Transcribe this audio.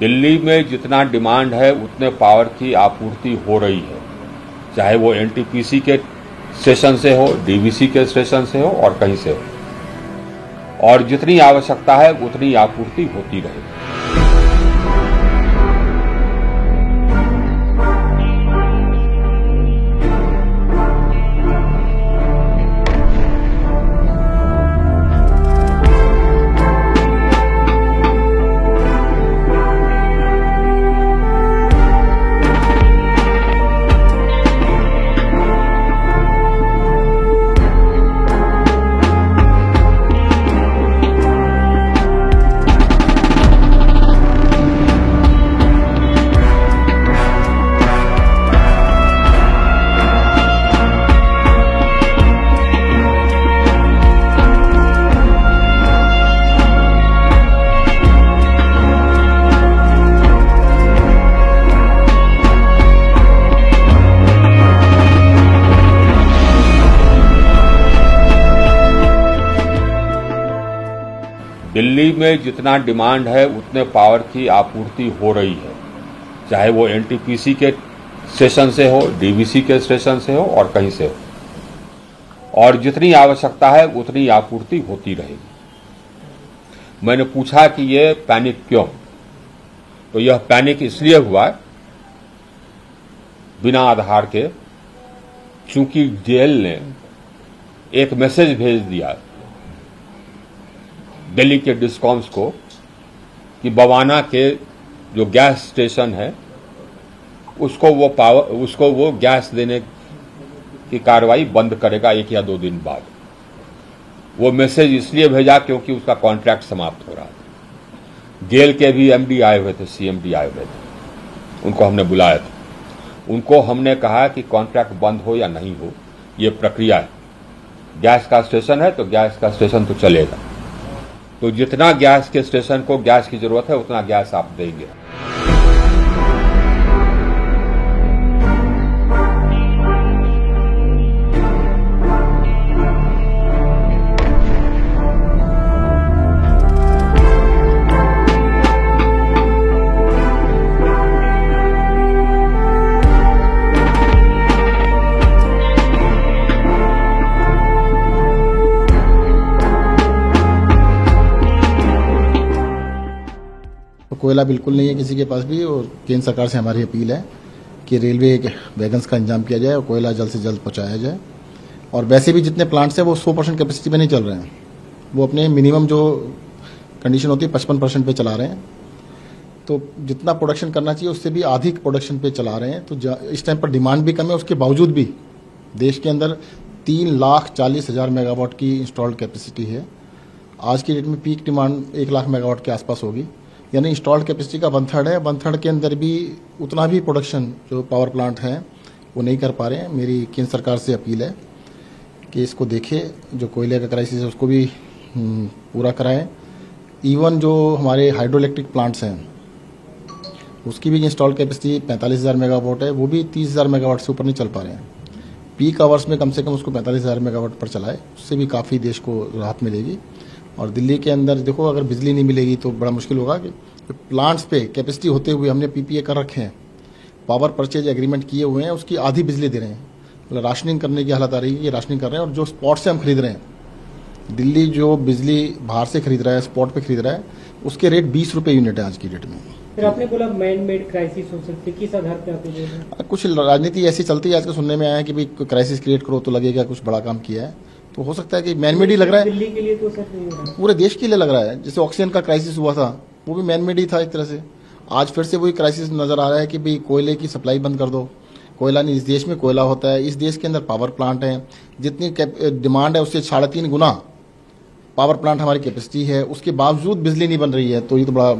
दिल्ली में जितना डिमांड है उतने पावर की आपूर्ति हो रही है, चाहे वो एनटीपीसी के स्टेशन से हो, डीवीसी के स्टेशन से हो और कहीं से हो, और जितनी आवश्यकता है उतनी आपूर्ति होती रहेगी। दिल्ली में जितना डिमांड है उतने पावर की आपूर्ति हो रही है, चाहे वो एनटीपीसी के स्टेशन से हो, डीवीसी के स्टेशन से हो और कहीं से हो, और जितनी आवश्यकता है उतनी आपूर्ति होती रहेगी। मैंने पूछा कि ये पैनिक क्यों, तो यह पैनिक इसलिए हुआ बिना आधार के, चूंकि जेल ने एक मैसेज भेज दिया दिल्ली के डिस्कॉम्स को कि बवाना के जो गैस स्टेशन है उसको वो गैस देने की कार्रवाई बंद करेगा 1 या 2 दिन बाद। वो मैसेज इसलिए भेजा क्योंकि उसका कॉन्ट्रैक्ट समाप्त हो रहा था। गेल के भी एमडी आए हुए थे, सीएमडी आए हुए थे, उनको हमने बुलाया था। उनको हमने कहा कि कॉन्ट्रैक्ट बंद हो या नहीं हो, ये प्रक्रिया है। गैस का स्टेशन है तो गैस का स्टेशन तो चलेगा, तो जितना गैस के स्टेशन को गैस की जरूरत है उतना गैस आप देंगे। कोयला बिल्कुल नहीं है किसी के पास भी, और केंद्र सरकार से हमारी अपील है कि रेलवे वैगन्स का इंतजाम किया जाए और कोयला जल्द से जल्द पहुंचाया जाए। और वैसे भी जितने प्लांट्स हैं वो 100% कैपेसिटी पे नहीं चल रहे हैं, वो अपने मिनिमम जो कंडीशन होती है 55% पे चला रहे हैं। तो जितना प्रोडक्शन करना चाहिए उससे भी अधिक प्रोडक्शन पे चला रहे हैं। तो इस टाइम पर डिमांड भी कम है, उसके बावजूद भी देश के अंदर 3,40,000 मेगावाट की इंस्टॉल्ड कैपेसिटी है। आज की डेट में पीक डिमांड 1 लाख मेगावाट के आसपास होगी, यानी इंस्टॉल्ड कैपेसिटी का 1/3 है। 1/3 के अंदर भी उतना भी प्रोडक्शन जो पावर प्लांट हैं वो नहीं कर पा रहे हैं। मेरी केंद्र सरकार से अपील है कि इसको देखे, जो कोयले का क्राइसिस है उसको भी पूरा कराएं। इवन जो हमारे हाइड्रो इलेक्ट्रिक प्लांट्स हैं उसकी भी इंस्टॉल्ड कैपेसिटी 45,000 मेगावाट है, वो भी 30,000 मेगावाट से ऊपर नहीं चल पा रहे हैं। पीक आवर्स में कम से कम उसको 45,000 मेगावाट पर चलाए, उससे भी काफ़ी देश को राहत मिलेगी। और दिल्ली के अंदर देखो, अगर बिजली नहीं मिलेगी तो बड़ा मुश्किल होगा कि प्लांट्स पे कैपेसिटी होते हुए हमने पीपीए कर रखे हैं, पावर परचेज एग्रीमेंट किए हुए हैं, उसकी आधी बिजली दे रहे हैं। मतलब राशनिंग करने की हालत आ रही है कि राशनिंग कर रहे हैं। और जो स्पॉट से हम खरीद रहे हैं, दिल्ली जो बिजली बाहर से खरीद रहा है, स्पॉट पे खरीद रहा है, उसके रेट 20 रुपये यूनिट है आज की डेट में। फिर आपने बोला मैन मेड क्राइसिस हो सकती है, किस आधार पे आप बोल रहे हैं? कुछ राजनीति ऐसी चलती है, आज का सुनने में आया है कि भाई क्राइसिस क्रिएट करो तो लगेगा कुछ बड़ा काम किया है। तो हो सकता है कि मैन मेड ही लग रहा है, दिल्ली के लिए तो सर नहीं हो रहा, पूरे देश के लिए लग रहा है। जैसे ऑक्सीजन का क्राइसिस हुआ था वो भी मैन मेड ही था एक तरह से। आज फिर से वही क्राइसिस नजर आ रहा है कि भाई कोयले की सप्लाई बंद कर दो। कोयला नहीं, इस देश में कोयला होता है, इस देश के अंदर पावर प्लांट है, जितनी डिमांड है उससे 3.5 गुना पावर प्लांट हमारी कैपेसिटी है, उसके बावजूद बिजली नहीं बन रही है। तो ये तो बड़ा